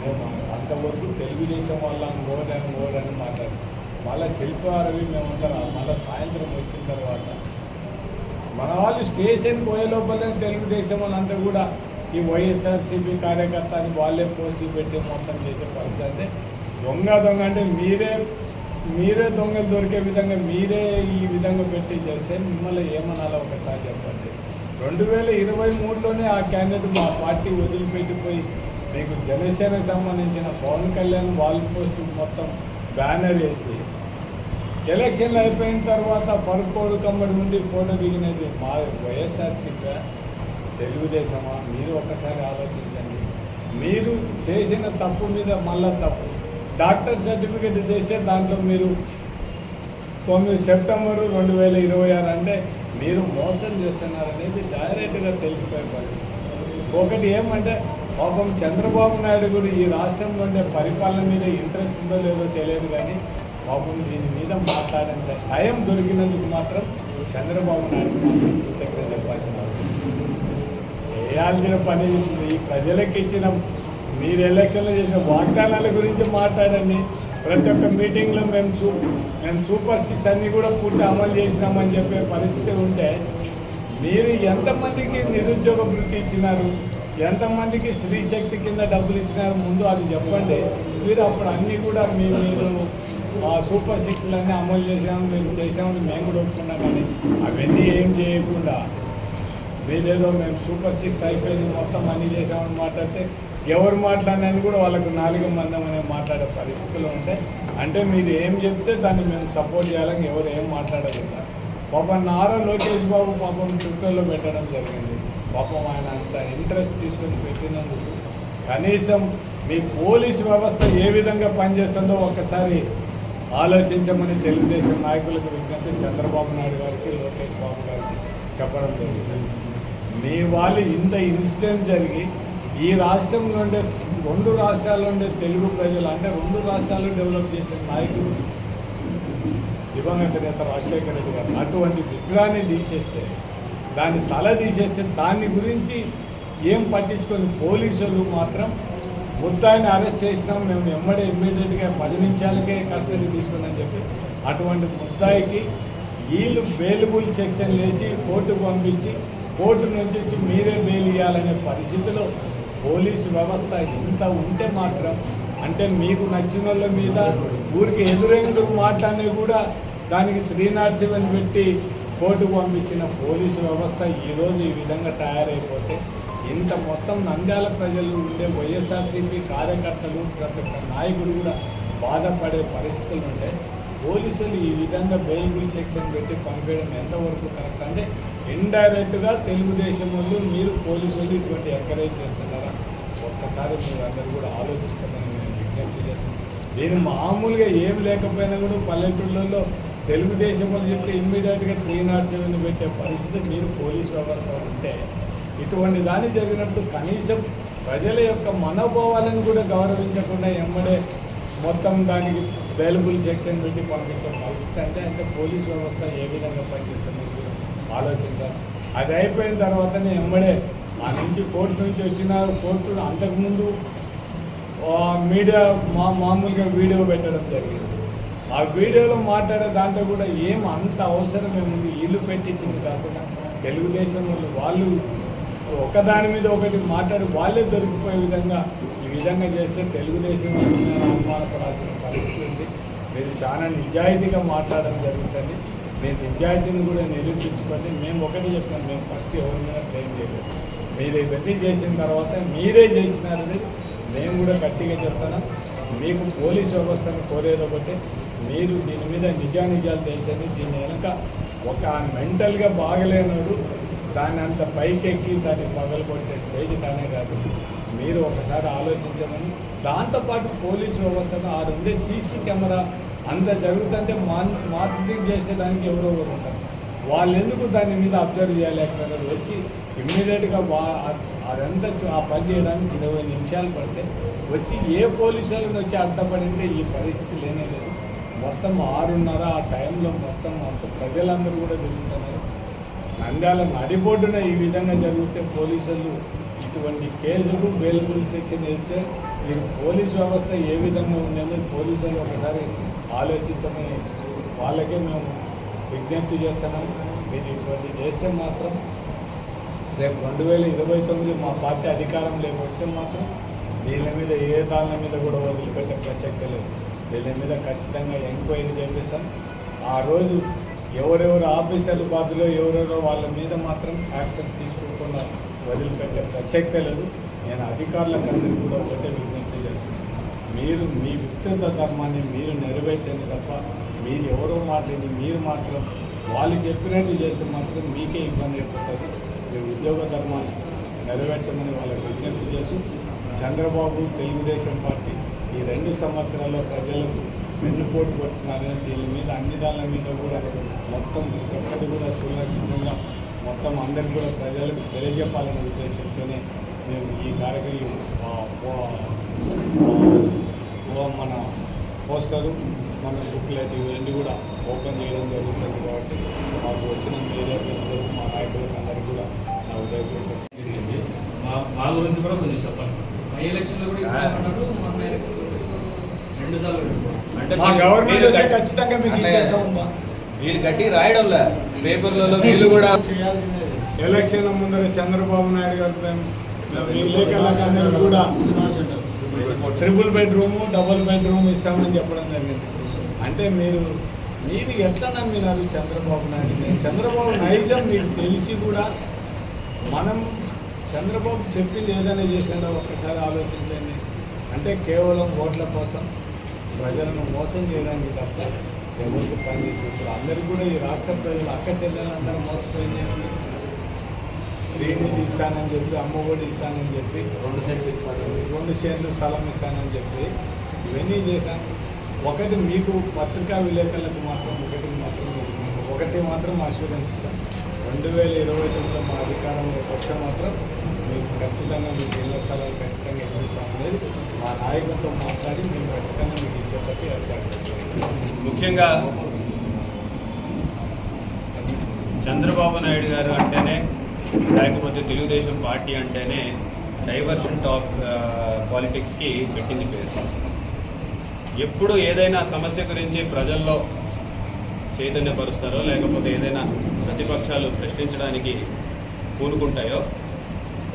మేము అంతవరకు తెలుగుదేశం వల్ల ఓడని మాట్లాడు మళ్ళీ శిల్పారవి మేమంటారు మళ్ళీ సాయంత్రం వచ్చిన తర్వాత మన వాళ్ళు స్టేషన్ పోయే లోపలే తెలుగుదేశం వాళ్ళంతా కూడా ఈ వైఎస్ఆర్సీపీ కార్యకర్త అని వాళ్ళే పోస్టులు పెట్టి మొత్తం చేసే పరిస్థితి అంటే దొంగ అంటే మీరే దొంగలు దొరికే విధంగా మీరే ఈ విధంగా పెట్టి చేస్తే మిమ్మల్ని ఏమనాలో ఒకసారి చెప్పండి. 2023లోనే ఆ క్యాండిడేట్ మా పార్టీ వదిలిపెట్టిపోయి మీకు జనసేనకు సంబంధించిన పవన్ కళ్యాణ్ వాల్ పోస్ట్ మొత్తం బ్యానర్ వేసి ఎలక్షన్లు అయిపోయిన తర్వాత పరుకోడు కమ్మడి నుండి ఫోటో దిగినది మా వైఎస్ఆర్సీపీ తెలుగుదేశమా? మీరు ఒక్కసారి ఆలోచించండి. మీరు చేసిన తప్పు మీద మళ్ళా తప్పు డాక్టర్ సర్టిఫికేట్ చేస్తే దాంట్లో మీరు 9 సెప్టెంబరు 2026 అంటే మీరు మోసం చేస్తున్నారనేది డైరెక్ట్గా తెలిసిపోయే పరిస్థితి. ఒకటి ఏమంటే పాపం చంద్రబాబు నాయుడు కూడా ఈ రాష్ట్రంలో ఉండే పరిపాలన మీద ఇంట్రెస్ట్ ఉందో లేదో తెలియదు, కానీ పాపం దీని మీద మాట్లాడేంత టైం దొరికినందుకు మాత్రం చంద్రబాబు నాయుడు దగ్గర చెప్పాల్సిన అవసరం చేయాల్సిన పని ఈ ప్రజలకు ఇచ్చిన మీరు ఎలక్షన్లో చేసిన వాగ్దానాల గురించి మాట్లాడండి. ప్రతి ఒక్క మీటింగ్లో మేము సూపర్ 6 అన్నీ కూడా పూర్తి అమలు చేసినామని చెప్పే పరిస్థితి ఉంటే మీరు ఎంతమందికి నిరుద్యోగ వృత్తి ఇచ్చినారు, ఎంతమందికి స్త్రీ శక్తి కింద డబ్బులు ఇచ్చినారు ముందు అది చెప్పండి. మీరు అప్పుడు అన్నీ కూడా మీరు సూపర్ 6లన్నీ అమలు మేము చేసామని మేము కూడా ఒప్పుకున్నాం, కానీ అవన్నీ ఏం చేయకుండా మీరేదో మేము సూపర్ 6 అయిపోయింది మొత్తం అన్నీ చేసామని మాట్లాడితే ఎవరు మాట్లాడినని కూడా వాళ్ళకు 4 మందం అనే మాట్లాడే పరిస్థితులు ఉంటాయి. అంటే మీరు ఏం చెప్తే దాన్ని మేము సపోర్ట్ చేయాలని ఎవరు ఏం మాట్లాడకుండా పాపం నారా లోకేష్ బాబు పాపం ట్విట్టర్లో పెట్టడం జరిగింది. పాపం ఆయన అంత ఇంట్రెస్ట్ తీసుకొని పెట్టినందుకు కనీసం మీ పోలీసు వ్యవస్థ ఏ విధంగా పనిచేస్తుందో ఒక్కసారి ఆలోచించమని తెలుగుదేశం నాయకులకు విజ్ఞప్తి చంద్రబాబు నాయుడు గారికి లోకేష్ బాబు గారికి చెప్పడం జరిగింది. మీ వాళ్ళు ఇంత ఇన్సిడెంట్ జరిగి ఈ రాష్ట్రంలో ఉండే 2 రాష్ట్రాల్లో ఉండే తెలుగు ప్రజలు అంటే 2 రాష్ట్రాలు డెవలప్ చేసిన నాయకులు దివంగత నేత రాజశేఖర రెడ్డి గారు అటువంటి విగ్రహాన్ని తీసేస్తే దాన్ని తల తీసేస్తే దాని గురించి ఏం పట్టించుకొని పోలీసులు మాత్రం ముద్దాయిని అరెస్ట్ చేసినాం మేము ఇమ్మీడియట్గా 10 నిమిషాలకే కస్టడీ తీసుకున్నామని చెప్పి అటువంటి ముద్దాయికి వీళ్ళు బెయిలబుల్ సెక్షన్ వేసి కోర్టుకు పంపించి కోర్టు నుంచి వచ్చి మీరే బెయిల్ ఇవ్వాలనే పరిస్థితిలో పోలీసు వ్యవస్థ ఇంత ఉంటే మాత్రం అంటే మీకు నచ్చిన వాళ్ళ మీద ఊరికి ఎదురెందుకు మాట్లాడినా కూడా దానికి 307 పెట్టి కోర్టుకు పంపించిన పోలీసు వ్యవస్థ ఈరోజు ఈ విధంగా తయారైపోతే ఇంత మొత్తం నంద్యాల ప్రజలు ఉండే వైఎస్ఆర్సీపీ కార్యకర్తలు ప్రతి ఒక్క నాయకుడు కూడా బాధపడే పరిస్థితులు ఉంటే పోలీసులు ఈ విధంగా బెయిలబుల్ సెక్షన్ పెట్టి పంపేయడం ఎంతవరకు కరెక్ట్ అంటే ఇండైరెక్ట్గా తెలుగుదేశం వాళ్ళు మీరు పోలీసులు ఇటువంటి ఎంకరేజ్ చేస్తున్నారా? ఒక్కసారి మీరు అందరూ కూడా ఆలోచించమని నేను విజ్ఞప్తి చేస్తాను. దీని మామూలుగా ఏం లేకపోయినా కూడా పల్లెటూళ్ళల్లో తెలుగుదేశం వాళ్ళు చెప్తే ఇమ్మీడియట్గా 307 పెట్టే పరిస్థితి మీరు పోలీస్ వ్యవస్థ ఉంటే ఇటువంటి దాన్ని జరిగినప్పుడు కనీసం ప్రజల యొక్క మనోభావాలను కూడా గౌరవించకుండా ఎమ్మడే మొత్తం దానికి బెయిలబుల్ సెక్షన్ పెట్టి పంపించే పరిస్థితి అంటే పోలీస్ వ్యవస్థ ఏ విధంగా పనిచేస్తుంది మీరు ఆలోచించాలి. అది అయిపోయిన తర్వాతనే ఎమ్మడే ఆ నుంచి కోర్టు నుంచి వచ్చిన కోర్టు అంతకుముందు మీడియా మామూలుగా వీడియో పెట్టడం జరిగింది. ఆ వీడియోలో మాట్లాడే దాంట్లో కూడా ఏం అంత అవసరం ఏముంది? వీళ్ళు పెట్టించింది కాకుండా తెలుగుదేశం వాళ్ళు ఒకదాని మీద ఒకటి మాట్లాడి వాళ్ళే దొరికిపోయే విధంగా ఈ విధంగా చేస్తే తెలుగుదేశం అనుమానపడాల్సిన పరిస్థితి ఉంది. మీరు చాలా నిజాయితీగా మాట్లాడడం జరుగుతుంది. మీరు నిజాయితీని కూడా నిరూపించుకోండి. మేము ఒకటి చెప్పాను, మేము ఫస్ట్ ఎవరి మీద బ్లేమ్ చేయలేదు. మీరు ఇవన్నీ చేసిన తర్వాత మీరే చేసినారని మేము కూడా గట్టిగా చెప్తాను. మీకు పోలీస్ వ్యవస్థను కోరేది ఒకటి, మీరు దీని మీద నిజానిజాలు తెలుసండి. దీని వెనుక ఒక మెంటల్గా బాగలేనోడు దాన్ని అంత పైకెక్కి దాన్ని పగలగొట్టే స్టేజ్ కానే కాదు. మీరు ఒకసారి ఆలోచించమని, దాంతోపాటు పోలీసు వ్యవస్థను ఆ ఉండే సీసీ కెమెరా అంత జరుగుతుంటే మార్కెటింగ్ చేసేదానికి ఎవరో ఒకరు ఉంటారు. వాళ్ళు ఎందుకు దాని మీద అబ్జర్వ్ చేయలేకపోయినారు? వచ్చి ఇమ్మీడియట్గా అదంతా ఆ పని చేయడానికి 20 నిమిషాలు పడితే వచ్చి ఏ పోలీసులను వచ్చి అడ్డపడింటే ఈ పరిస్థితి లేనేలేదు. మొత్తం 6:30 ఆ టైంలో మొత్తం ప్రజలందరూ కూడా తిరుగుతున్నారు. నంద్యాల నడిబొడ్డున ఈ విధంగా జరిగితే పోలీసులు ఇటువంటి కేసులు బెయిలబుల్ సెక్షన్ వేస్తే మీరు పోలీస్ వ్యవస్థ ఏ విధంగా ఉందని పోలీసులు ఒకసారి ఆలోచించమని వాళ్ళకే మేము విజ్ఞప్తి చేస్తున్నాం. మీరు ఇటువంటి చేస్తే మాత్రం రేపు 2029 మా పార్టీ అధికారంలోకి వస్తే మాత్రం వీళ్ళ మీద ఏ దాని మీద కూడా వదిలిపెట్టే ప్రసక్తి లేదు. వీళ్ళ మీద ఖచ్చితంగా ఎంక్వైరీ చేపిస్తాం. ఆ రోజు ఎవరెవరు ఆఫీసర్లు బాధ్యులో ఎవరెవరో వాళ్ళ మీద మాత్రం యాక్షన్ తీసుకోకుండా వదిలిపెట్టే ప్రసక్తే లేదు. నేను అధికారులకు అందరికీ కూడా ఒకటే విజ్ఞప్తి చేస్తున్నాను. మీరు మీ వ్యక్తిగత ధర్మాన్ని మీరు నెరవేర్చండి తప్ప మీరు ఎవరో మాట్లాడి మీరు మాత్రం వాళ్ళు చెప్పినట్టు చేస్తే మాత్రం మీకే ఇబ్బంది అయిపోతుంది. మీ ఉద్యోగ ధర్మాన్ని నెరవేర్చమని వాళ్ళకి విజ్ఞప్తి చేస్తూ చంద్రబాబు తెలుగుదేశం పార్టీ ఈ 2 సంవత్సరాల్లో ప్రజలకు వెన్నుపోటు వచ్చినారని దీని మీద అన్ని దానిల మీద కూడా మొత్తం ఒక్కటి కూడా సులభంగా మొత్తం అందరికీ కూడా ప్రజలకు తెలియజెప్పాలనే ఉద్దేశంతోనే మేము ఈ కార్యక్రమం మన పోస్టరు మన బుక్లెట్ ఇవన్నీ కూడా ఓపెన్ చేయడం జరుగుతుంది. కాబట్టి మాకు వచ్చిన మీడియా ప్రజలకు మా నాయకులకు అందరికీ కూడా నా ఉదయపూర్వక మా గురించి కూడా కొంచెం చెప్పండి. మై ఎలక్షన్లో కూడా ఇస్తామన్నారు, మొన్న ఎలక్షన్లో కూడా 2 సార్లు అంటే మా గవర్నమెంట్ వస్తే ఖచ్చితంగా మీకు ఇచ్చేస్తామమ్మా. వీళ్ళు గట్టి రాయడంలే పేపర్లలో వీళ్ళు కూడా ఎలక్షన్ ముందర చంద్రబాబు నాయుడు గారు విలేకరులందరూ కూడా ట్రిపుల్ బెడ్రూము డబుల్ బెడ్రూమ్ ఇస్తామని చెప్పడం జరిగింది. అంటే మీరు ఎట్లా నమ్మినారు చంద్రబాబు నాయుడు? చంద్రబాబు నైజం మీకు తెలిసి కూడా మనం చంద్రబాబు చెప్పింది ఏదైనా చేసినా ఒక్కసారి ఆలోచించండి. అంటే కేవలం ఓట్ల కోసం ప్రజలను మోసం చేయడానికి తప్ప ఎవరికి పనిచేసి ఇప్పుడు అందరికీ కూడా ఈ రాష్ట్ర ప్రజలు అక్క చెల్లెలందరూ మోసపోయింది. శ్రీనిధి ఇస్తానని చెప్పి అమ్మఒడి ఇస్తానని చెప్పి 2 సెంట్లు ఇస్తాను, 2 సెంట్లు స్థలం ఇస్తానని చెప్పి ఇవన్నీ చేశాను. ఒకటి మీకు పత్రికా విలేకరులకు మాత్రం ఒకటి మాత్రం అష్యూరెన్స్ ఇస్తాను. 2029లో మా అధికారంలో వస్తే మాత్రం మీకు ఖచ్చితంగా మీకు ఇళ్ల స్థలాలు ఖచ్చితంగా ఇస్తాం అనేది మా నాయకులతో మాట్లాడి మేము ఖచ్చితంగా మీకు ఇచ్చేటట్టు ఏర్పాటు చేస్తాం. ముఖ్యంగా చంద్రబాబు నాయుడు గారు అంటేనే లేకపోతే తెలుగుదేశం పార్టీ అంటేనే డైవర్షన్ పాలిటిక్స్కి పెట్టింది పేరు. ఎప్పుడు ఏదైనా సమస్య గురించి ప్రజల్లో చైతన్యపరుస్తారో లేకపోతే ఏదైనా ప్రతిపక్షాలు ప్రశ్నించడానికి పూనుకుంటాయో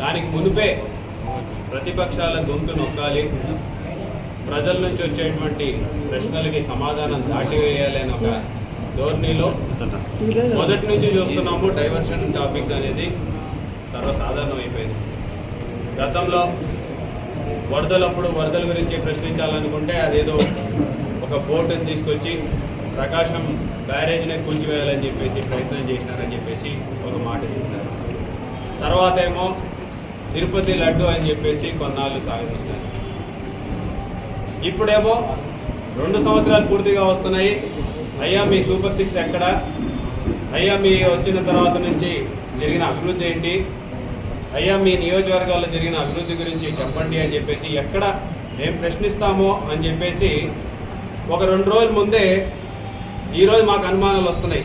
దానికి మునిపే ప్రతిపక్షాల గొంతు నొక్కాలి, ప్రజల నుంచి వచ్చేటువంటి ప్రశ్నలకి సమాధానం దాటివేయాలి అని ఒక ధోరణిలో మొదటి నుంచి చూస్తున్నాము. డైవర్షన్ టాపిక్స్ అనేది సర్వసాధారణం అయిపోయింది. గతంలో వరదలప్పుడు వరదల గురించి ప్రశ్నించాలనుకుంటే అదేదో ఒక బోటుని తీసుకొచ్చి ప్రకాశం బ్యారేజ్ని కూల్చివేయాలని చెప్పేసి ప్రయత్నం చేసినారని చెప్పేసి ఒక మాట చెప్పినారు. తర్వాత ఏమో తిరుపతి లడ్డు అని చెప్పేసి కొన్నాళ్ళు సాగదీసినారు. ఇప్పుడేమో 2 సంవత్సరాలు పూర్తిగా వస్తున్నాయి. అయ్యా మీ సూపర్ 6 ఎక్కడ? అయ్యా మీ వచ్చిన తర్వాత నుంచి జరిగిన అభివృద్ధి ఏంటి? అయ్యా మీ నియోజకవర్గాల్లో జరిగిన అభివృద్ధి గురించి చెప్పండి అని చెప్పేసి ఎక్కడ మేము ప్రశ్నిస్తామో అని చెప్పేసి ఒక 2 రోజుల ముందే ఈరోజు మాకు అనుమానాలు వస్తున్నాయి.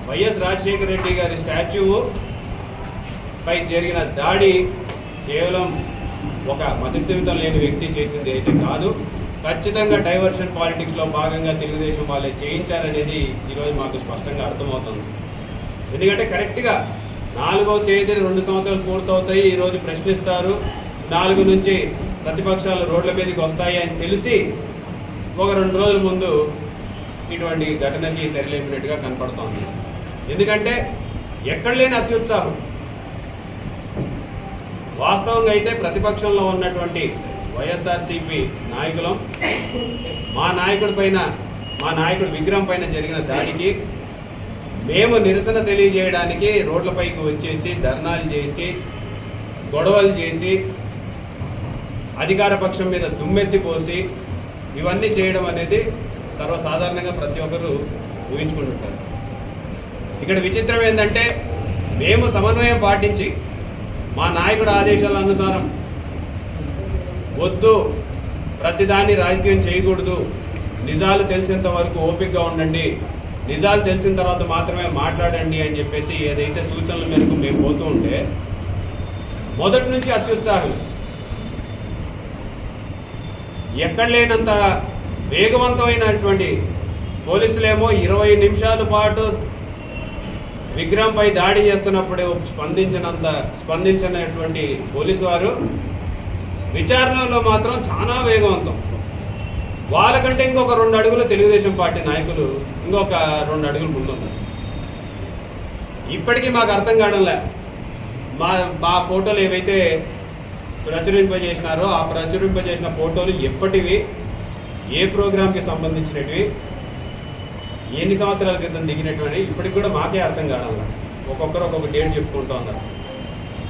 వైఎస్ రాజశేఖర రెడ్డి గారి స్టాచ్యూ పై జరిగిన దాడి కేవలం ఒక మతిస్థిమితం లేని వ్యక్తి చేసింది అయితే కాదు, ఖచ్చితంగా డైవర్షన్ పాలిటిక్స్లో భాగంగా తెలుగుదేశం వాళ్ళే చేయించారనేది ఈరోజు మాకు స్పష్టంగా అర్థమవుతుంది. ఎందుకంటే కరెక్ట్గా 4వ తేదీన 2 సంవత్సరాలు పూర్తవుతాయి, ఈరోజు ప్రశ్నిస్తారు, 4 నుంచి ప్రతిపక్షాలు రోడ్ల మీదకి వస్తాయి అని తెలిసి ఒక 2 రోజుల ముందు ఇటువంటి ఘటనకి తెరలేపినట్టుగా కనపడుతోంది. ఎందుకంటే ఎక్కడ లేని అత్యుత్సాహం. వాస్తవంగా అయితే ప్రతిపక్షంలో ఉన్నటువంటి వైఎస్ఆర్సీపీ నాయకులం మా నాయకుడి విగ్రహం పైన జరిగిన దాడికి మేము నిరసన తెలియజేయడానికి రోడ్లపైకి వచ్చేసి ధర్నాలు చేసి గొడవలు చేసి అధికార పక్షం మీద దుమ్మెత్తిపోసి ఇవన్నీ చేయడం అనేది సర్వసాధారణంగా ప్రతి ఒక్కరు ఊహించుకుంటుంటారు. ఇక్కడ విచిత్రం ఏంటంటే మేము సమన్వయం పాటించి మా నాయకుడు ఆదేశాల అనుసారం వద్దు, ప్రతిదాన్ని రాజకీయం చేయకూడదు, నిజాలు తెలిసేంత వరకు ఓపికగా ఉండండి, నిజాలు తెలిసిన తర్వాత మాత్రమే మాట్లాడండి అని చెప్పేసి ఏదైతే సూచనల మేరకు మేము పోతూ ఉంటే మొదటి నుంచి అత్యుత్సాహం. ఎక్కడ లేనంత వేగవంతమైనటువంటి పోలీసులేమో 20 నిమిషాల పాటు విగ్రహంపై దాడి చేస్తున్నప్పుడు స్పందించినటువంటి పోలీసు వారు విచారణలో మాత్రం చాలా వేగవంతం. వాళ్ళకంటే ఇంకొక 2 అడుగులు తెలుగుదేశం పార్టీ నాయకులు ఇంకొక 2 అడుగులు ముందున్నారు. ఇప్పటికీ మాకు అర్థం కావడంలే. మా ఫోటోలు ఏవైతే ప్రచురింపజేసినారో ఆ ప్రచురింపజేసిన ఫోటోలు ఎప్పటివి, ఏ ప్రోగ్రాంకి సంబంధించినవి, ఎన్ని సంవత్సరాల క్రితం దిగినటువంటి ఇప్పటికి కూడా మాకే అర్థం కావడంలే. ఒక్కొక్కరు ఒక్కొక్క డేట్ చెప్పుకుంటూ ఉన్నారు.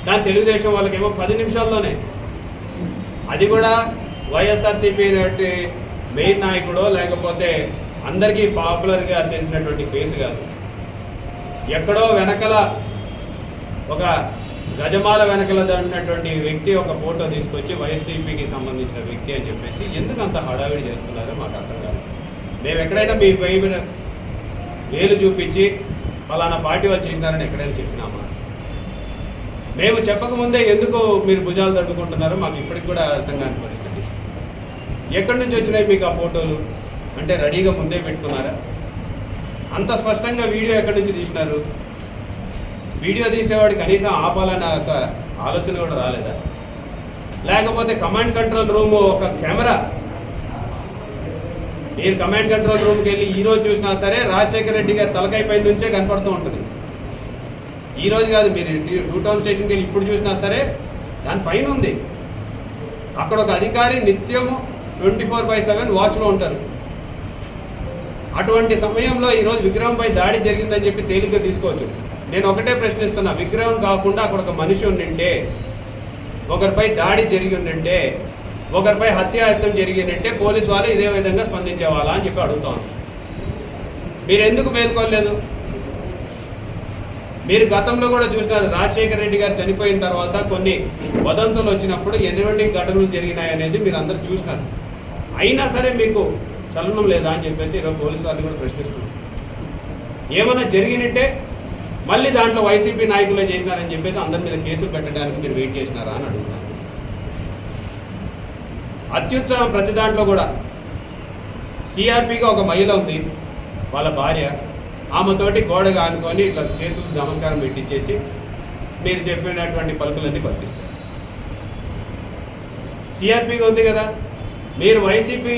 కానీ తెలుగుదేశం వాళ్ళకేమో 10 నిమిషాల్లోనే, అది కూడా వైఎస్ఆర్సీపీ మెయిన్ నాయకుడో లేకపోతే అందరికీ పాపులర్గా తెలిసినటువంటి ఫేస్ కాదు. ఎక్కడో వెనకల ఒక గజమాల వెనకల ఉన్నటువంటి వ్యక్తి ఒక ఫోటో తీసుకొచ్చి వైఎస్సీపీకి సంబంధించిన వ్యక్తి అని చెప్పేసి ఎందుకు అంత హడావిడి చేస్తున్నారో మాకు అర్థం కాదు. మేము ఎక్కడైనా మీ పై వేలు చూపించి ఫలానా పార్టీ వాళ్ళు చేసినారని ఎక్కడైనా చెప్పినామా? మేము చెప్పకముందే ఎందుకు మీరు భుజాలు తడుకుంటున్నారో మాకు ఇప్పటికి కూడా అర్థం కాని పరిస్థితి. ఎక్కడి నుంచి వచ్చినాయి మీకు ఆ ఫోటోలు అంటే రెడీగా ముందే పెట్టుకున్నారా? అంత స్పష్టంగా వీడియో ఎక్కడి నుంచి తీసినారు? వీడియో తీసేవాడు కనీసం ఆపాలన్న ఒక ఆలోచన కూడా రాలేదా? లేకపోతే కమాండ్ కంట్రోల్ రూమ్ ఒక కెమెరా, మీరు కమాండ్ కంట్రోల్ రూమ్కి వెళ్ళి ఈరోజు చూసినా సరే రాజశేఖర రెడ్డి గారి తలకాయ పై నుంచే కనపడుతూ ఉంటుంది. ఈరోజు కాదు, మీరు 2 టౌన్ స్టేషన్కి వెళ్ళి ఇప్పుడు చూసినా సరే దానిపైన ఉంది. అక్కడ ఒక అధికారి నిత్యము 24/7 వాచ్లో ఉంటారు. అటువంటి సమయంలో ఈరోజు విగ్రహంపై దాడి జరిగిందని చెప్పి తేలిగ్గా తీసుకోవచ్చు. నేను ఒకటే ప్రశ్నిస్తున్నా, విగ్రహం కాకుండా అక్కడ ఒక మనిషి ఉండింటే, ఒకరిపై దాడి జరిగి ఉండింటే, ఒకరిపై హత్యాయత్నం జరిగిందంటే పోలీసు వాళ్ళు ఇదే విధంగా స్పందించేవాళ్ళా అని చెప్పి అడుగుతాను. మీరు ఎందుకు మేల్కోలేదు? మీరు గతంలో కూడా చూసినారు, రాజశేఖర రెడ్డి గారు చనిపోయిన తర్వాత కొన్ని వదంతులు వచ్చినప్పుడు ఎటువంటి ఘటనలు జరిగినాయి అనేది మీరు అందరూ చూసినారు. అయినా సరే మీకు చలనం లేదా అని చెప్పేసి ఈరోజు పోలీసు వాళ్ళు కూడా ప్రశ్నిస్తున్నారు. ఏమైనా జరిగినట్టే మళ్ళీ దాంట్లో వైసీపీ నాయకులే చేసినారని చెప్పేసి అందరి మీద కేసులు పెట్టడానికి మీరు వెయిట్ చేసినారా అని అడుగుతున్నారు. అత్యుత్సాహం ప్రతి దాంట్లో కూడా. సిఆర్పిగా ఒక మహిళ ఉంది, వాళ్ళ భార్య, ఆమెతోటి గోడగా అనుకొని ఇట్లా చేతులు నమస్కారం పెట్టించేసి మీరు చెప్పినటువంటి పలుకులన్నీ పలికిస్తారు. సిఆర్పిగా ఉంది కదా, మీరు వైసీపీ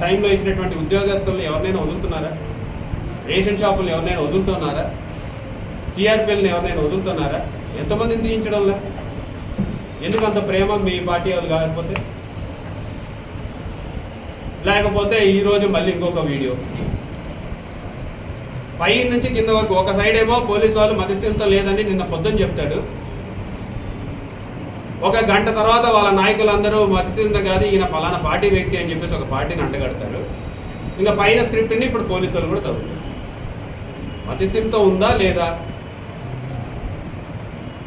టైంలో ఇచ్చినటువంటి ఉద్యోగస్తులను ఎవరినైనా వదులుతున్నారా? రేషన్ షాపులను ఎవరినైనా వదులుతున్నారా? సిఆర్పిఎల్ని ఎవరినైనా వదులుతున్నారా? ఎంతమందిని తీయించడంలా? ఎందుకు అంత ప్రేమ మీ పార్టీ వాళ్ళు కాకపోతే? లేకపోతే ఈరోజు మళ్ళీ ఇంకొక వీడియో, పై నుంచి కింద వరకు ఒక సైడ్ ఏమో పోలీసు వాళ్ళు మధ్యస్థిమితం లేదని నిన్న పొద్దున్న చెప్తాడు, ఒక గంట తర్వాత వాళ్ళ నాయకులందరూ మధ్యస్థిమితం కాదు ఈయన ఫలానా పార్టీ వ్యక్తి అని చెప్పేసి ఒక పార్టీని అంటగడతారు. ఇంకా పైన స్క్రిప్ట్ని ఇప్పుడు పోలీసు వాళ్ళు కూడా చదువుతారు. మధ్యస్థిమితం ఉందా లేదా?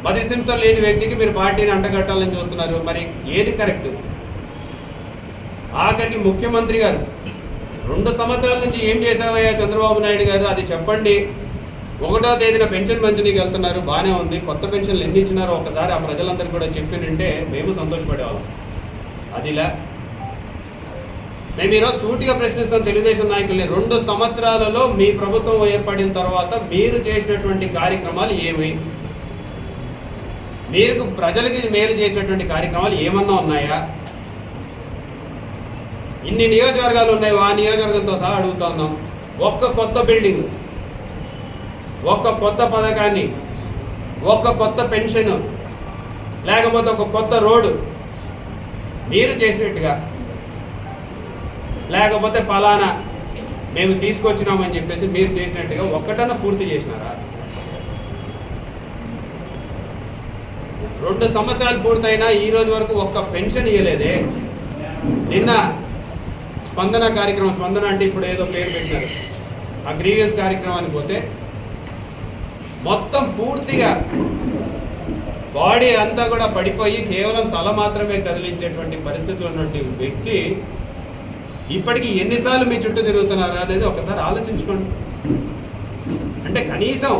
మధ్యస్థిమితం లేని వ్యక్తికి మీరు పార్టీని అంటగట్టాలని చూస్తున్నారు. మరి ఏది కరెక్ట్? ఆఖరికి ముఖ్యమంత్రి గారు 2 సంవత్సరాల నుంచి ఏం చేశావయ్యా చంద్రబాబు నాయుడు గారు అది చెప్పండి. 1వ తేదీన పెన్షన్ పంపిణీకి వెళ్తున్నారు, బాగానే ఉంది. కొత్త పెన్షన్లు ఎన్ని ఇచ్చినారో ఒకసారి ఆ ప్రజలందరికీ కూడా చెప్పినంటే మేము సంతోషపడేవాళ్ళం. అదిలా మేము ఈరోజు సూటిగా ప్రశ్నిస్తాం తెలుగుదేశం నాయకుల్ని. 2 సంవత్సరాలలో మీ ప్రభుత్వం ఏర్పడిన తర్వాత మీరు చేసినటువంటి కార్యక్రమాలు ఏమి? మీరు ప్రజలకి మేలు చేసినటువంటి కార్యక్రమాలు ఏమన్నా ఉన్నాయా? ఇన్ని నియోజకవర్గాలు ఉన్నాయి, ఆ నియోజకవర్గంతో సహా అడుగుతా ఉన్నాం. ఒక్క కొత్త బిల్డింగ్, ఒక్క కొత్త పథకాన్ని, ఒక్క కొత్త పెన్షన్, లేకపోతే ఒక కొత్త రోడ్డు మీరు చేసినట్టుగా, లేకపోతే ఫలానా మేము తీసుకొచ్చినామని చెప్పేసి మీరు చేసినట్టుగా ఒక్కటన్నా పూర్తి చేసినారా? 2 సంవత్సరాలు పూర్తయినా ఈ రోజు వరకు ఒక్క పెన్షన్ ఇవ్వలేదే. నిన్న స్పందన కార్యక్రమం, స్పందన అంటే ఇప్పుడు ఏదో పేరు పెట్టినారు, ఆ గ్రీవియన్స్ కార్యక్రమానికి పోతే మొత్తం పూర్తిగా బాడీ అంతా కూడా పడిపోయి కేవలం తల మాత్రమే కదిలించేటువంటి పరిస్థితులు ఉన్నటువంటి వ్యక్తి ఇప్పటికీ ఎన్నిసార్లు మీ చుట్టూ తిరుగుతున్నారు అనేది ఒకసారి ఆలోచించుకోండి. అంటే కనీసం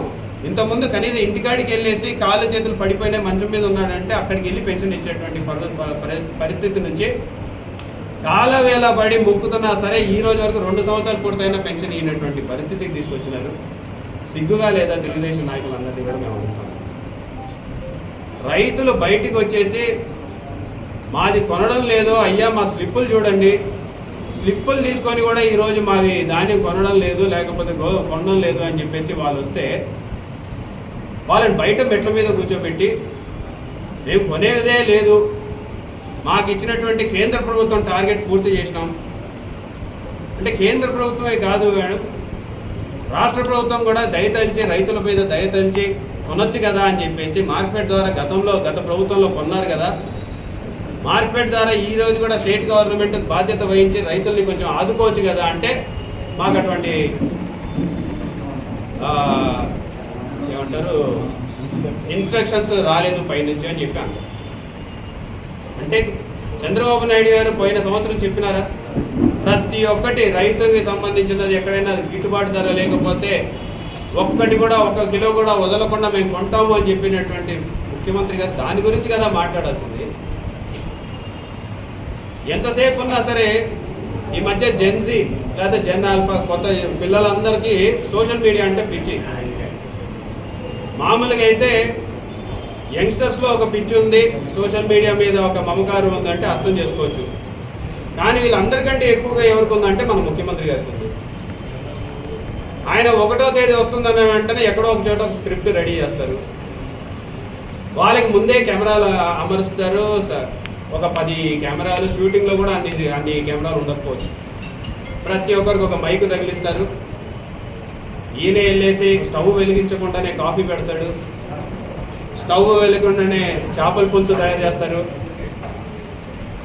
ఇంతకుముందు కనీసం ఇంటికాడికి వెళ్ళేసి కాళ్ళు చేతులు పడిపోయినా మంచం మీద ఉన్నాడంటే అక్కడికి వెళ్ళి పెన్షన్ ఇచ్చేటువంటి పరిస్థితి నుంచి కాలవేళ పడి మొక్కుతున్నా సరే ఈ రోజు వరకు 2 సంవత్సరాలు పూర్తయిన పెన్షన్ ఇవ్వనటువంటి పరిస్థితికి తీసుకొచ్చినారు. సిగ్గుగా లేదా తెలుగుదేశం నాయకులందరినీ కూడా మేము అడుగుతాం. రైతులు బయటికి వచ్చేసి మాది కొనడం లేదు అయ్యా, మా స్లిప్పులు చూడండి, స్లిప్పులు తీసుకొని కూడా ఈరోజు మాది ధాన్యం కొనడం లేదు, లేకపోతే కొనడం లేదు అని చెప్పేసి వాళ్ళు వస్తే వాళ్ళని బయట మెట్ల మీద కూర్చోబెట్టి మేము కొనేదే లేదు, మాకు ఇచ్చినటువంటి కేంద్ర ప్రభుత్వం టార్గెట్ పూర్తి చేసినాం అంటే కేంద్ర ప్రభుత్వమే కాదు మేడం, రాష్ట్ర ప్రభుత్వం కూడా దయతలిచి రైతుల మీద దయతలిచి కొనొచ్చు కదా అని చెప్పేసి మార్కెట్ ద్వారా గత ప్రభుత్వంలో కొన్నారు కదా, మార్కెట్ ద్వారా ఈ రోజు కూడా స్టేట్ గవర్నమెంట్ బాధ్యత వహించి రైతుల్ని కొంచెం ఆదుకోవచ్చు కదా అంటే మాకు అటువంటి ఏమంటారు ఇన్స్ట్రక్షన్స్ రాలేదు పైనుంచి అని చెప్పాను. అంటే చంద్రబాబు నాయుడు గారు పోయిన సంవత్సరం చెప్పినారా ప్రతి ఒక్కటి రైతుకి సంబంధించినది ఎక్కడైనా గిట్టుబాటు ధర లేకపోతే ఒక్కటి కూడా 1 కిలో కూడా వదలకుండా మేము కొంటాము అని చెప్పినటువంటి ముఖ్యమంత్రి గారు దాని గురించి కదా మాట్లాడాల్సింది. ఎంతసేపు ఉన్నా సరే ఈ మధ్య జెన్జీ లేదా జెన్ ఆల్ఫా కొత్త పిల్లలందరికీ సోషల్ మీడియా అంటే పిచ్చి. మామూలుగా అయితే యంగ్స్టర్స్లో ఒక పిచ్చి ఉంది, సోషల్ మీడియా మీద ఒక మమకారం ఉందంటే అర్థం చేసుకోవచ్చు. కానీ వీళ్ళందరికంటే ఎక్కువగా ఎవరికి ఉందంటే మన ముఖ్యమంత్రి గారికి ఉంది. ఆయన 1వ తేదీ వస్తుందన్న వెంటనే ఎక్కడో ఒక చోట ఒక స్క్రిప్ట్ రెడీ చేస్తారు, వాళ్ళకి ముందే కెమెరాలు అమరుస్తారు. ఒక 10 కెమెరాలు, షూటింగ్లో కూడా అన్ని కెమెరాలు ఉండకపోవచ్చు. ప్రతి ఒక్కరికి ఒక మైకు తగిలిస్తారు. ఈయన వెళ్ళేసి స్టవ్ వెలిగించకుండానే కాఫీ పెడతాడు, స్టవ్ వెలిగకుండానే చేపల పులుసు తయారు చేస్తారు.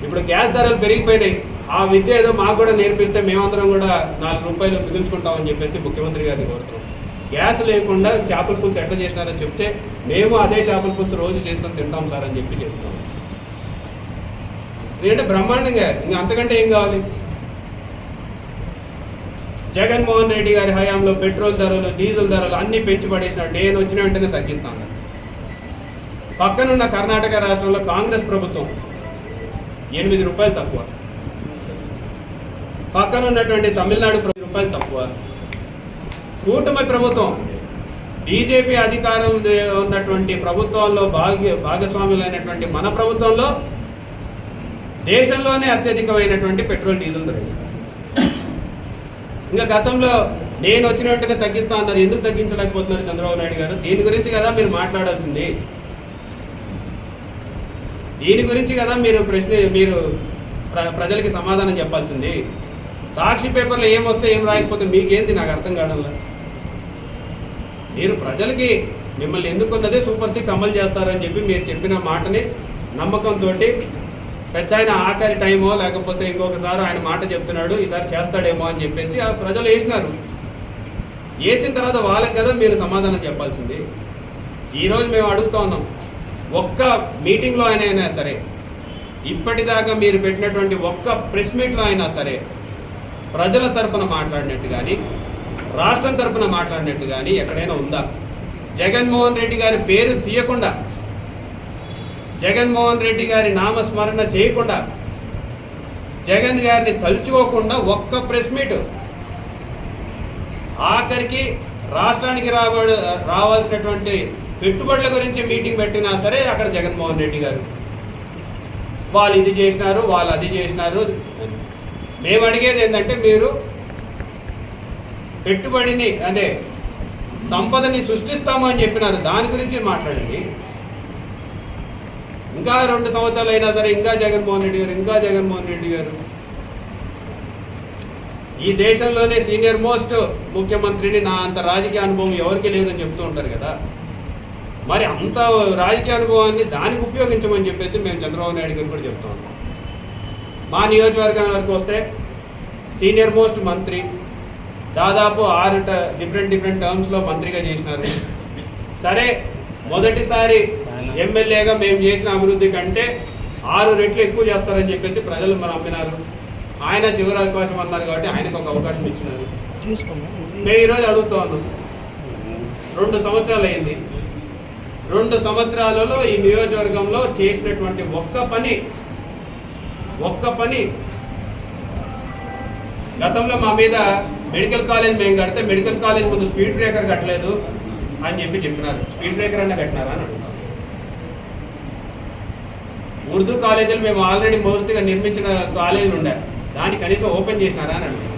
ఇప్పుడు గ్యాస్ ధరలు పెరిగిపోయినాయి, ఆ విద్య ఏదో మాకు కూడా నేర్పిస్తే మేమందరం కూడా 4 రూపాయలు మిగుల్చుకుంటామని చెప్పేసి ముఖ్యమంత్రి గారిని కోరుతున్నాం. గ్యాస్ లేకుండా చేపల పులుసు ఎట్లా చేసినారో చెప్తే మేము అదే చేపల పులుసు రోజు చేసుకొని తింటాం సార్ అని చెప్పి చెప్తాం. ఎందుకంటే బ్రహ్మాండంగా ఇంకా అంతకంటే ఏం కావాలి. జగన్మోహన్ రెడ్డి గారి హయాంలో పెట్రోల్ ధరలు, డీజిల్ ధరలు అన్నీ పెంచి పడేసినాడు. నేను వచ్చిన వెంటనే తగ్గిస్తాను. పక్కనున్న కర్ణాటక రాష్ట్రంలో కాంగ్రెస్ ప్రభుత్వం 8 రూపాయలు తక్కువ, పక్కనున్నటువంటి తమిళనాడు 10 రూపాయలు తక్కువ. కూటమి ప్రభుత్వం బీజేపీ అధికారం ఉన్నటువంటి ప్రభుత్వాల్లో భాగస్వాములైనటువంటి మన ప్రభుత్వంలో దేశంలోనే అత్యధికమైనటువంటి పెట్రోల్ డీజిల్ ధర. ఇంకా గతంలో నేను వచ్చిన వెంటనే తగ్గిస్తా అన్నారు, ఎందుకు తగ్గించలేకపోతున్నారు చంద్రబాబు నాయుడు గారు? దీని గురించి కదా మీరు మాట్లాడాల్సింది, దీని గురించి కదా మీరు ప్రజలకి సమాధానం చెప్పాల్సింది. సాక్షి పేపర్లో ఏం వస్తే ఏం రాయకపోతే మీకేంది నాకు అర్థం కావడంలా. మీరు ప్రజలకి మిమ్మల్ని ఎందుకున్నదే సూపర్ 6 అమలు చేస్తారని చెప్పి మీరు చెప్పిన మాటని నమ్మకంతో పెద్ద ఆయన ఆఖరి టైమో లేకపోతే ఇంకొకసారి ఆయన మాట చెప్తున్నాడు ఈసారి చేస్తాడేమో అని చెప్పేసి ఆ ప్రజలు వేసినారు. వేసిన తర్వాత వాళ్ళకి కదా మీరు సమాధానం చెప్పాల్సింది. ఈరోజు మేము అడుగుతా ఉన్నాం, ఒక్క మీటింగ్లో అయినా సరే, ఇప్పటిదాకా మీరు పెట్టినటువంటి ఒక్క ప్రెస్ మీట్లో అయినా సరే ప్రజల తరపున మాట్లాడినట్టు కానీ రాష్ట్రం తరపున మాట్లాడినట్టు కానీ ఎక్కడైనా ఉందా? జగన్మోహన్ రెడ్డి గారి పేరు తీయకుండా, జగన్మోహన్ రెడ్డి గారి నామస్మరణ చేయకుండా, జగన్ గారిని తలుచుకోకుండా ఒక్క ప్రెస్ మీట్, ఆఖరికి రాష్ట్రానికి రావాల్సినటువంటి పెట్టుబడుల గురించి మీటింగ్ పెట్టినా సరే అక్కడ జగన్మోహన్ రెడ్డి గారు వాళ్ళు ఇది చేసినారు, వాళ్ళు అది చేసినారు. మేము అడిగేది ఏంటంటే మీరు పెట్టుబడిని అంటే సంపదని సృష్టిస్తాము అని చెప్పినారు, దాని గురించి మాట్లాడండి. ఇంకా 2 సంవత్సరాలు అయినా సరే ఇంకా జగన్మోహన్ రెడ్డి గారు ఈ దేశంలోనే సీనియర్ మోస్ట్ ముఖ్యమంత్రిని, నా అంత రాజకీయ అనుభవం ఎవరికి లేదని చెప్తూ ఉంటారు కదా. మరి అంత రాజకీయ అనుభవాన్ని దానికి ఉపయోగించమని చెప్పేసి మేము చంద్రబాబు నాయుడు గారు కూడా చెప్తా ఉన్నాం. మా నియోజకవర్గం వరకు వస్తే సీనియర్ మోస్ట్ మంత్రి, దాదాపు 6 డిఫరెంట్ టర్మ్స్లో మంత్రిగా చేసినారు. సరే, మొదటిసారి ఎమ్మెల్యేగా మేము చేసిన అభివృద్ధి కంటే 6 రెట్లు ఎక్కువ చేస్తారని చెప్పేసి ప్రజలు మనం నమ్మినారు. ఆయన చివరి అవకాశం అన్నారు కాబట్టి ఆయనకు ఒక అవకాశం ఇచ్చినారు. మేము ఈరోజు అడుగుతూ ఉన్నాం, 2 సంవత్సరాలు అయింది. 2 సంవత్సరాలలో ఈ నియోజకవర్గంలో చేసినటువంటి ఒక్క పని గతంలో మా మీద మెడికల్ కాలేజ్ మేము కడితే మెడికల్ కాలేజ్ ముందు స్పీడ్ బ్రేకర్ కట్టలేదు అని చెప్పినారు. స్పీడ్ బ్రేకర్ అన్న కట్టినారా అని అడుగుతాం. ఉర్దూ కాలేజీలు మేము ఆల్రెడీ మొదటిగా నిర్మించిన కాలేజీలు ఉండే, దాన్ని కనీసం ఓపెన్ చేసినారా అని అడుగుతాం.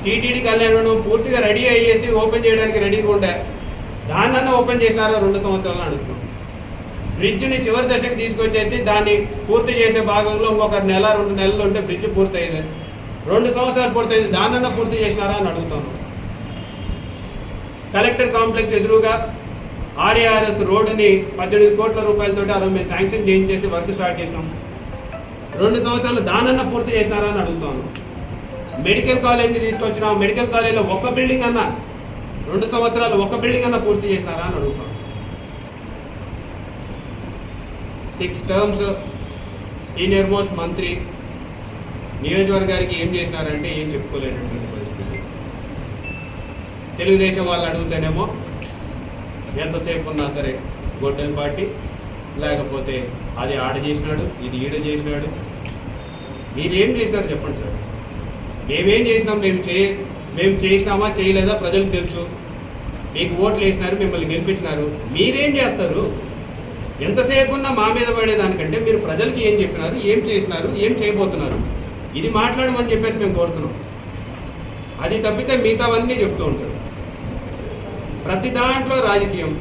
టీటీడీ కళ్యాణ్ పూర్తిగా రెడీ అయ్యేసి ఓపెన్ చేయడానికి రెడీగా ఉండే, దాన్నన్నా ఓపెన్ చేసినారా 2 సంవత్సరాలను అడుగుతున్నాం. బ్రిడ్జ్ని చివరి దశకు తీసుకొచ్చేసి దాన్ని పూర్తి చేసే భాగంలో ఇంకొక 1-2 నెలలు ఉంటే బ్రిడ్జ్ పూర్తయ్యేది. 2 సంవత్సరాలు పూర్తయింది, దాన్నన్నా పూర్తి చేసినారా అని అడుగుతాను. కలెక్టర్ కాంప్లెక్స్ ఎదురుగా ఆర్ఏఆర్ఎస్ రోడ్డుని 18 కోట్ల రూపాయలతోటి అలా మేము శాంక్షన్ చేయించేసి వర్క్ స్టార్ట్ చేసినాం. 2 సంవత్సరాలు దానన్నా పూర్తి చేసినారా అని అడుగుతాను. మెడికల్ కాలేజ్ని తీసుకొచ్చినాం, మెడికల్ కాలేజ్లో ఒక్క బిల్డింగ్ అన్నా 2 సంవత్సరాలు ఒక్క బిల్డింగ్ అన్నా పూర్తి చేసినారా అని అడుగుతాను. 6 టర్మ్స్ సీనియర్ మోస్ట్ మంత్రి నియోజకవర్గానికి ఏం చేసినారంటే ఏం చెప్పుకోలేనటువంటి పరిస్థితి. తెలుగుదేశం వాళ్ళు అడిగితేనేమో ఎంతసేపు ఉన్నా సరే గొడ్డలి పార్టీ, లేకపోతే అది ఆడ చేసినాడు, ఇది ఈడ చేసినాడు. మీరు ఏం చేసినారు చెప్పండి సార్. మేమేం చేసినాం, మేము చేసినామా చేయలేదా ప్రజలకు తెలుసు. మీకు ఓట్లు వేసినారు, మిమ్మల్ని గెలిపించినారు. మీరేం చేస్తారు? ఎంతసేపు ఉన్నా మా మీద పడేదానికంటే మీరు ప్రజలకి ఏం చెప్పినారు, ఏం చేసినారు, ఏం చేయబోతున్నారు, ఇది మాట్లాడమని చెప్పేసి మేము కోరుతున్నాం. అది తప్పితే మిగతావన్నీ చెప్తూ ఉంటారు. ప్రతి దాంట్లో రాజకీయం.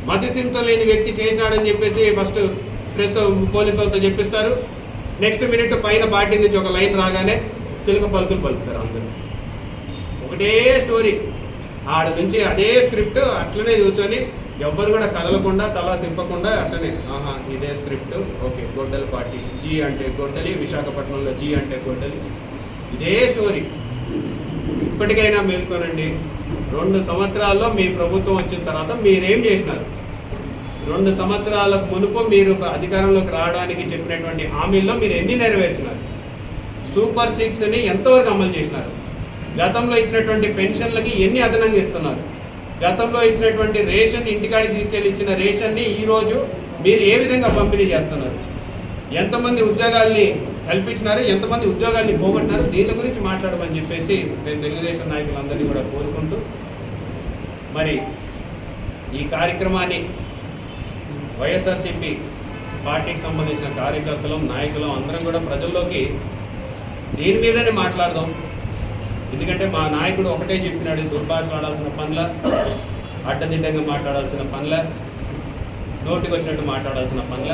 మతిసింత లేని వ్యక్తి చేసినాడని చెప్పేసి ఫస్ట్ ప్రెస్ పోలీసు వాళ్ళతో చెప్పిస్తారు. నెక్స్ట్ మినిట్ పైన పార్టీ నుంచి ఒక లైన్ రాగానే చిలుక పలుకులు పలుకుతారు అందరూ. ఒకటే స్టోరీ, ఆడ నుంచి అదే స్క్రిప్ట్ అట్లనే కూర్చొని ఎవ్వరు కూడా కదలకుండా తల తిప్పకుండా అట్లనే ఇదే స్క్రిప్ట్. ఓకే, గొడ్డలి పార్టీ, జీ అంటే గొడ్డలి, విశాఖపట్నంలో జీ అంటే గొడ్డలి, ఇదే స్టోరీ. ఇప్పటికైనా మేల్కోనండి. 2 సంవత్సరాల్లో మీ ప్రభుత్వం వచ్చిన తర్వాత మీరేం చేసినారు? 2 సంవత్సరాలకు మునుపు మీరు అధికారంలోకి రావడానికి చెప్పినటువంటి హామీల్లో మీరు ఎన్ని నెరవేర్చినారు? సూపర్ 6ని ఎంతవరకు అమలు చేసినారు? గతంలో ఇచ్చినటువంటి పెన్షన్లకి ఎన్ని అదనంగా ఇస్తున్నారు? గతంలో ఇచ్చినటువంటి రేషన్, ఇంటికాడికి తీసుకెళ్ళి ఇచ్చిన రేషన్ని ఈరోజు మీరు ఏ విధంగా పంపిణీ చేస్తున్నారు? ఎంతమంది ఉద్యోగాల్ని కల్పించినారు, ఎంతమంది ఉద్యోగాల్ని పోగొట్టినారు? దీని గురించి మాట్లాడమని చెప్పేసి నేను తెలుగుదేశం నాయకులందరినీ కూడా కోరుకుంటూ, మరి ఈ కార్యక్రమాన్ని వైఎస్ఆర్సీపీ పార్టీకి సంబంధించిన కార్యకర్తలు, నాయకులు అందరం కూడా ప్రజల్లోకి దీని మీదనే మాట్లాడదాం. ఎందుకంటే మా నాయకుడు ఒకటే చెప్పినాడు, దుర్భాషలు ఆడాల్సిన పనుల, అడ్డదిడ్డంగా మాట్లాడాల్సిన పనుల, నోటికి వచ్చినట్టు మాట్లాడాల్సిన పనుల.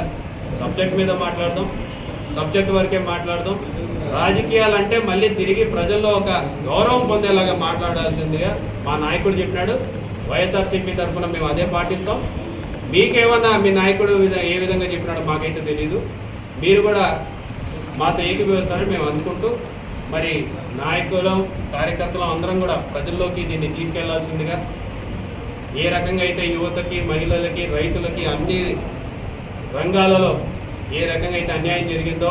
సబ్జెక్ట్ మీద మాట్లాడదాం, సబ్జెక్ట్ వరకే మాట్లాడదాం. రాజకీయాలు అంటే మళ్ళీ తిరిగి ప్రజల్లో ఒక గౌరవం పొందేలాగా మాట్లాడాల్సిందిగా మా నాయకుడు చెప్పినాడు. వైఎస్ఆర్సీపీ తరఫున మేము అదే పాటిస్తాం. మీకేమన్నా మీ నాయకుడు ఏ విధంగా చెప్పినాడో మాకైతే తెలీదు. మీరు కూడా మాతో ఏకీభవిస్తారని మేము అనుకుంటూ, మరి నాయకులు, కార్యకర్తలు అందరం కూడా ప్రజల్లోకి దీన్ని తీసుకెళ్లాల్సిందిగా, ఏ రకంగా అయితే యువతకి, మహిళలకి, రైతులకి అన్ని రంగాలలో ఏ రకంగా అయితే అన్యాయం జరిగిందో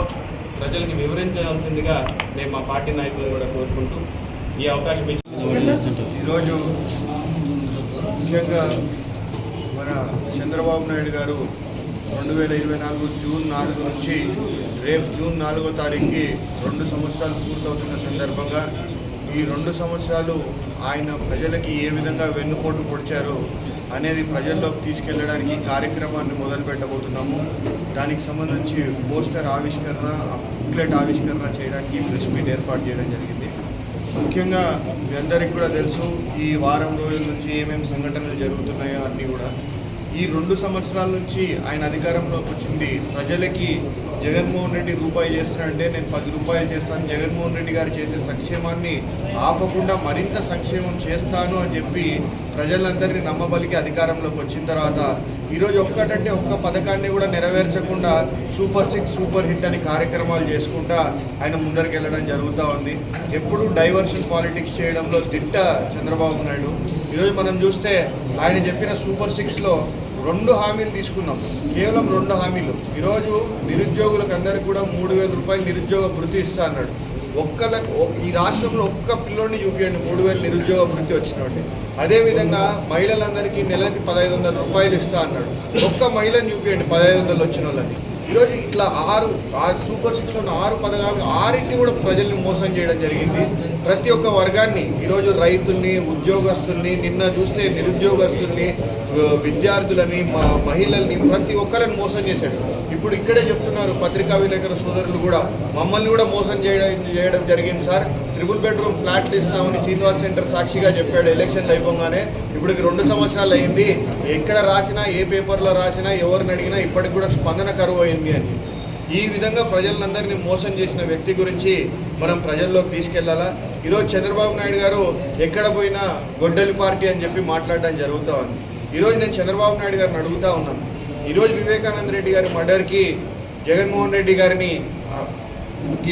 ప్రజలకి వివరించాల్సిందిగా నేను మా పార్టీ నాయకులు కూడా కోరుకుంటూ ఈ అవకాశం ఇచ్చి, ఈరోజు ముఖ్యంగా మన చంద్రబాబు నాయుడు గారు 2024 జూన్ 4 నుంచి రేపు జూన్ 4వ తారీఖుకి 2 సంవత్సరాలు పూర్తవుతున్న సందర్భంగా ఈ 2 సంవత్సరాలు ఆయన ప్రజలకి ఏ విధంగా వెన్నుపోటు పొడిచారు అనేది ప్రజల్లోకి తీసుకెళ్లడానికి కార్యక్రమాన్ని మొదలు పెట్టబోతున్నాము. దానికి సంబంధించి పోస్టర్ ఆవిష్కరణ, బుక్లెట్ ఆవిష్కరణ చేయడానికి ప్రెస్ మీట్ ఏర్పాటు చేయడం జరిగింది. ముఖ్యంగా మీ అందరికీ కూడా తెలుసు, ఈ వారం రోజుల నుంచి ఏమేమి సంఘటనలు జరుగుతున్నాయో అన్నీ కూడా. ఈ 2 సంవత్సరాల నుంచి ఆయన అధికారంలోకి వచ్చింది ప్రజలకి జగన్మోహన్ రెడ్డి రూపాయి చేస్తానంటే నేను 10 రూపాయలు చేస్తాను, జగన్మోహన్ రెడ్డి గారు చేసే సంక్షేమాన్ని ఆపకుండా మరింత సంక్షేమం చేస్తాను అని చెప్పి ప్రజలందరినీ నమ్మబలికి అధికారంలోకి వచ్చిన తర్వాత ఈరోజు ఒక్కటంటే ఒక్క పథకాన్ని కూడా నెరవేర్చకుండా సూపర్ 6, సూపర్ హిట్ అని కార్యక్రమాలు చేసుకుంటా ఆయన ముందరికి వెళ్ళడం జరుగుతూ ఉంది. ఎప్పుడు డైవర్షన్ పాలిటిక్స్ చేయడంలో దిట్ట చంద్రబాబు నాయుడు. ఈరోజు మనం చూస్తే ఆయన చెప్పిన సూపర్ 6లో 2 హామీలు తీసుకున్నాం, కేవలం 2 హామీలు. ఈరోజు నిరుద్యోగులకు అందరికీ కూడా 3,000 రూపాయలు నిరుద్యోగ భృతి ఇస్తా అన్నాడు. ఈ రాష్ట్రంలో ఒక్క పిల్లోడిని చూపించండి 3,000 నిరుద్యోగ భృతి వచ్చినోడి. అదేవిధంగా మహిళలందరికీ నెలకి 1,500 రూపాయలు ఇస్తా అన్నాడు. ఒక్క మహిళను చూపించండి 1,500 వచ్చిన వాళ్ళని. ఈరోజు ఇట్లా 6 సూపర్ 6లో 6 పథకాలు 6ని కూడా ప్రజల్ని మోసం చేయడం జరిగింది. ప్రతి ఒక్క వర్గాన్ని, ఈరోజు రైతుల్ని, ఉద్యోగస్తుల్ని, నిన్న చూస్తే నిరుద్యోగస్తుల్ని, విద్యార్థులని, మహిళల్ని, ప్రతి ఒక్కరిని మోసం చేశాడు. ఇప్పుడు ఇక్కడే చెప్తున్నారు పత్రికా విలేకరుల సోదరులు కూడా, మమ్మల్ని కూడా మోసం చేయడం జరిగింది సార్. 3 బెడ్రూమ్ ఫ్లాట్లు ఇస్తామని శ్రీనివాస్ సెంటర్ సాక్షిగా చెప్పాడు ఎలక్షన్లు అయిపోగానే. ఇప్పటికి 2 సంవత్సరాలు అయింది. ఎక్కడ రాసినా, ఏ పేపర్లో రాసినా, ఎవరిని అడిగినా ఇప్పటికి కూడా స్పందన కరువు అయింది అని. ఈ విధంగా ప్రజలందరినీ మోసం చేసిన వ్యక్తి గురించి మనం ప్రజల్లోకి తీసుకెళ్లాలా. ఈరోజు చంద్రబాబు నాయుడు గారు ఎక్కడ పోయినా గొడ్డలి పార్టీ అని చెప్పి మాట్లాడడం జరుగుతూ ఉంది. ఈరోజు నేను చంద్రబాబు నాయుడు గారిని అడుగుతూ ఉన్నాను. ఈరోజు వివేకానంద రెడ్డి గారి మర్డర్కి జగన్మోహన్ రెడ్డి గారిని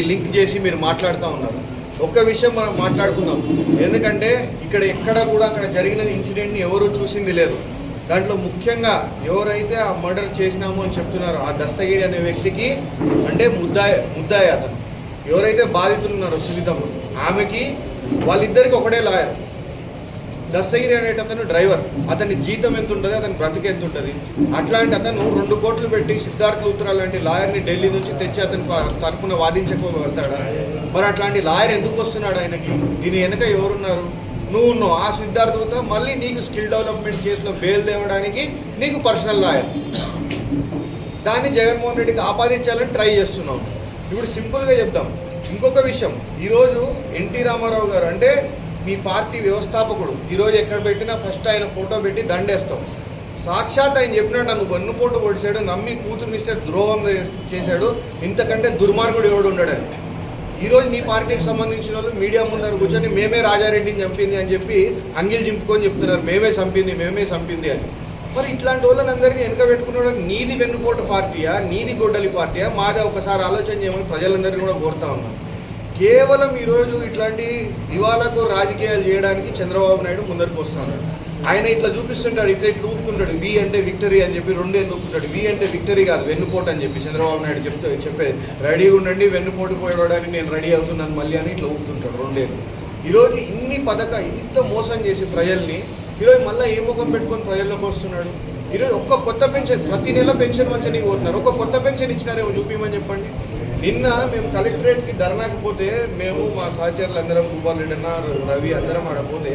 లింక్ చేసి మీరు మాట్లాడుతూ ఉన్నారు. ఒక్క విషయం మనం మాట్లాడుకుందాం. ఎందుకంటే ఎక్కడ కూడా అక్కడ జరిగిన ఇన్సిడెంట్ని ఎవరూ చూసింది లేదు. దాంట్లో ముఖ్యంగా ఎవరైతే ఆ మర్డర్ చేసినామో అని చెప్తున్నారో ఆ దస్తగిరి అనే వ్యక్తికి, అంటే ముద్దాయి అతను, ఎవరైతే బాధితులు ఉన్నారో సునీతమ్మ, ఆమెకి వాళ్ళిద్దరికి ఒకటే లాయర్. దస్తగిరి అనేటతను డ్రైవర్. అతని జీతం ఎంత ఉంటుంది, అతని బ్రతుకు ఎంత ఉంటుంది. అట్లాంటి అతను 2 కోట్లు పెట్టి సిద్ధార్థ లూత్రా లాంటి లాయర్ని ఢిల్లీ నుంచి తెచ్చి అతని తరఫున వాదించుకోగలుగుతాడా? మరి అట్లాంటి లాయర్ ఎందుకు వస్తున్నాడు ఆయనకి? దీని వెనక ఎవరున్నారు? నువ్వు ఉన్నావు. ఆ సిద్ధార్థులతో మళ్ళీ నీకు స్కిల్ డెవలప్మెంట్ కేసులో బెయిల్ తేవడానికి నీకు పర్సనల్ లాయర్. దాన్ని జగన్మోహన్ రెడ్డికి ఆపాదించాలని ట్రై చేస్తున్నాం. ఇప్పుడు సింపుల్గా చెప్తాం. ఇంకొక విషయం, ఈరోజు ఎన్టీ రామారావు గారు అంటే మీ పార్టీ వ్యవస్థాపకుడు. ఈరోజు ఎక్కడ పెట్టినా ఫస్ట్ ఆయన ఫోటో పెట్టి దండేస్తాం. సాక్షాత్ ఆయన చెప్పినాడు, నన్ను వెన్నుపోటు పొడిచాడు, నమ్మి కూతురునిస్తే ద్రోహం చేశాడు, ఇంతకంటే దుర్మార్గుడు ఎవడు ఉండడని. ఈరోజు నీ పార్టీకి సంబంధించిన వాళ్ళు మీడియా ముందర కూర్చొని మేమే రాజారెడ్డిని చంపింది అని చెప్పి అంగిల్ చింపుకొని చెప్తున్నారు, మేమే చంపింది అని. మరి ఇట్లాంటి వాళ్ళని అందరినీ వెనుక పెట్టుకున్నాడు. నీది వెన్నుపోటు పార్టీయా, నీది గొడ్డలి పార్టీయా, మాదే ఒకసారి ఆలోచన చేయమని ప్రజలందరినీ కూడా కోరుతా ఉన్నాను. కేవలం ఈరోజు ఇట్లాంటి దివాలకు రాజకీయాలు చేయడానికి చంద్రబాబు నాయుడు ముందరికి వస్తున్నాడు. ఆయన ఇట్లా చూపిస్తుంటాడు, ఇట్లా ఊపుతుంటాడు. వి అంటే విక్టరీ అని చెప్పి 2 ఏళ్ళు ఊపుతుంటాడు. వి అంటే విక్టరీ కాదు, వెన్నుపోటు అని చెప్పి చంద్రబాబు నాయుడు చెప్పేది. రెడీగా ఉండండి, వెన్నుపోటు పోయడానికి నేను రెడీ అవుతున్నాను మళ్ళీ అని ఇట్లా ఊపుతుంటాడు 2 ఏళ్ళు. ఈరోజు ఇంత మోసం చేసి ప్రజల్ని ఈరోజు మళ్ళీ ఏ ముఖం పెట్టుకొని ప్రజల్లోకి వస్తున్నాడు. ఈరోజు ఒక్క కొత్త పెన్షన్, ప్రతి నెల పెన్షన్ మంచిగా పోతున్నారు. ఒక్క కొత్త పెన్షన్ ఇచ్చినారేమో చూపించమని చెప్పండి. నిన్న మేము కలెక్టరేట్కి ధర్నాకి పోతే, మేము మా సహచరులు అందరం, భూపాల్ రెడ్డి అన్న, రవి అందరం ఆడపోతే,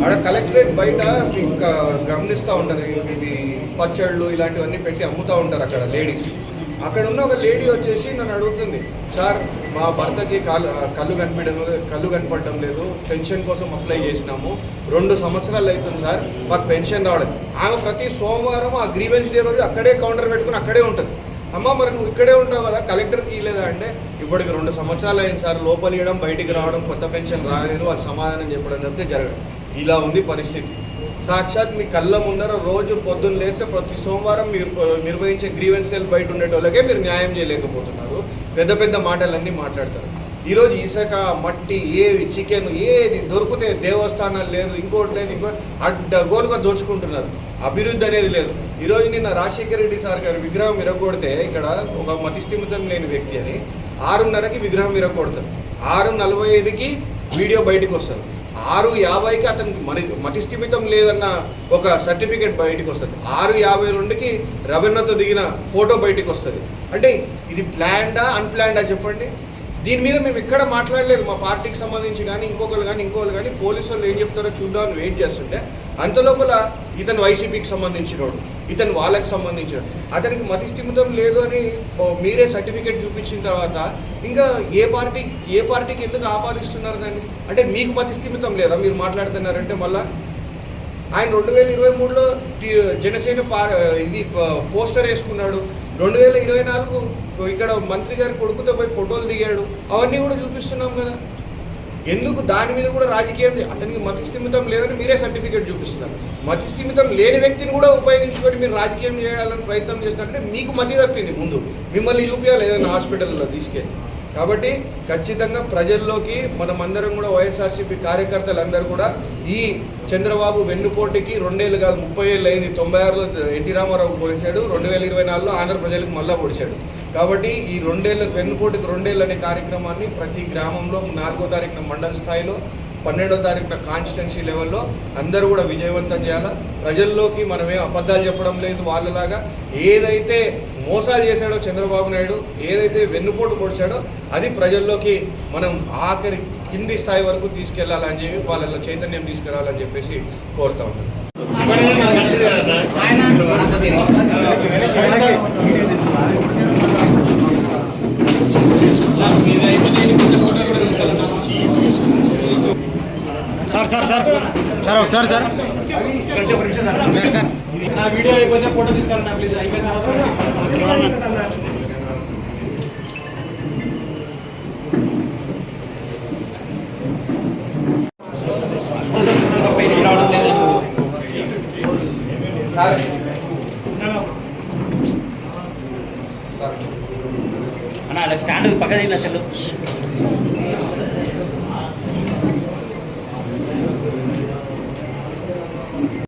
ఆడ కలెక్టరేట్ బయట ఇంకా గమనిస్తూ ఉంటారు, ఇవి పచ్చళ్ళు ఇలాంటివన్నీ పెట్టి అమ్ముతూ ఉంటారు అక్కడ లేడీస్. అక్కడ ఉన్న ఒక లేడీ వచ్చేసి నన్ను అడుగుతుంది, సార్ మా భర్తకి కళ్ళు కనపడడం లేదు, పెన్షన్ కోసం అప్లై చేసినాము, 2 సంవత్సరాలు అవుతుంది సార్, మాకు పెన్షన్ రావడం. ఆమె ప్రతి సోమవారం ఆ గ్రీవెన్స్ డే రోజు అక్కడే కౌంటర్ పెట్టుకుని అక్కడే ఉంటుంది. అమ్మ మరి నువ్వు ఇక్కడే ఉంటావు కదా, కలెక్టర్కి ఇవ్వలేదా అంటే, ఇప్పటికి 2 సంవత్సరాలు అయింది సార్, లోపల ఇవ్వడం, బయటికి రావడం, కొత్త పెన్షన్ రాలేదు, వాళ్ళు సమాధానం చెప్పడం చెప్తే జరగదు. ఇలా ఉంది పరిస్థితి. సాక్షాత్ మీ కళ్ళ ముందర రోజు పొద్దున్న లేస్తే ప్రతి సోమవారం మీరు నిర్వహించే గ్రీవెన్స్ సెల్ బయట ఉండేటోళ్ళకే మీరు న్యాయం చేయలేకపోతున్నారు. పెద్ద మాటలన్నీ మాట్లాడతారు. ఈరోజు ఇసుక, మట్టి, ఏవి చికెన్ ఏది దొరికితే దేవస్థానాలు లేదు, ఇంకోటి లేదు, అడ్డగోలుగా దోచుకుంటున్నారు. అభివృద్ధి అనేది లేదు. ఈరోజు నిన్న రాజశేఖర రెడ్డి సార్ గారు విగ్రహం విరగొడితే, ఇక్కడ ఒక మతిస్థిమితం లేని వ్యక్తి అని 6:30కి విగ్రహం విరగొడతారు, 6:45కి వీడియో బయటకు వస్తుంది, 6:50కి అతనికి మతిస్థిమితం లేదన్న ఒక సర్టిఫికేట్ బయటకు వస్తుంది, 6:52కి రవీణతో దిగిన ఫోటో బయటకు వస్తుంది. అంటే ఇది ప్లాన్డా అన్ప్లాన్డా చెప్పండి. దీని మీద మేము ఎక్కడ మాట్లాడలేదు, మా పార్టీకి సంబంధించి కానీ ఇంకొకరు కానీ పోలీసు వాళ్ళు ఏం చెప్తారో చూద్దామని వెయిట్ చేస్తుంటే, అంతలోపల ఇతను వైసీపీకి సంబంధించినోడు, ఇతను వాళ్ళకి సంబంధించినోడు, అతనికి మతిస్థిమితం లేదు అని మీరే సర్టిఫికేట్ చూపించిన తర్వాత ఇంకా ఏ పార్టీకి ఎందుకు ఆపాదిస్తున్నారు దాన్ని? అంటే మీకు మతిస్థిమితం లేదా మీరు మాట్లాడుతున్నారంటే? మళ్ళీ ఆయన 2023లో జనసేన ఇది పోస్టర్ వేసుకున్నాడు, 2024 ఇక్కడ మంత్రి గారి కొడుకుతో పోయి ఫోటోలు దిగాడు, అవన్నీ కూడా చూపిస్తున్నాం కదా. ఎందుకు దాని మీద కూడా రాజకీయం? అతనికి మతిస్థిమితం లేదని మీరే సర్టిఫికేట్ చూపిస్తున్నారు. మతిస్థిమితం లేని వ్యక్తిని కూడా ఉపయోగించుకొని మీరు రాజకీయం చేయాలని ప్రయత్నం చేస్తున్నారంటే మీకు మతి తప్పింది. ముందు మిమ్మల్ని చూపించాలి ఏదైనా హాస్పిటల్లో తీసుకెళ్ళి. కాబట్టి ఖచ్చితంగా ప్రజల్లోకి మనమందరం కూడా వైఎస్ఆర్సీపీ కార్యకర్తలందరూ కూడా ఈ చంద్రబాబు వెన్నుపోటుకి 2 ఏళ్ళు కాదు 30 ఏళ్ళు అయింది. 96లో ఎన్టీ రామారావు పొడిచాడు, 2024లో ఆంధ్ర ప్రజలకు మళ్ళా పొడిచాడు. కాబట్టి ఈ 2 ఏళ్ళ వెన్నుపోటుకి 2 ఏళ్ళు అనే కార్యక్రమాన్ని ప్రతి గ్రామంలో 4వ తారీఖున మండల స్థాయిలో 12వ తారీఖున కాన్స్టిట్యున్సీ లెవెల్లో అందరూ కూడా విజయవంతం చేయాలా. ప్రజల్లోకి మనమే అబద్ధాలు చెప్పడం లేదు. వాళ్ళలాగా ఏదైతే మోసాలు చేశాడో చంద్రబాబు నాయుడు, ఏదైతే వెన్నుపోటు పొడిచాడో అది ప్రజల్లోకి మనం ఆఖరి కింది స్థాయి వరకు తీసుకెళ్లాలని చెప్పి వాళ్ళలో చైతన్యం తీసుకురావాలని చెప్పేసి కోరుతా ఉన్నాను. సార్ ఒకసారి సార్ నా వీడియో అయిపోతే ఫోటో తీసుకెళ్ళండి ప్లీజ్. అయిపోయిన అన్న స్టాండ్ పక్కన అసలు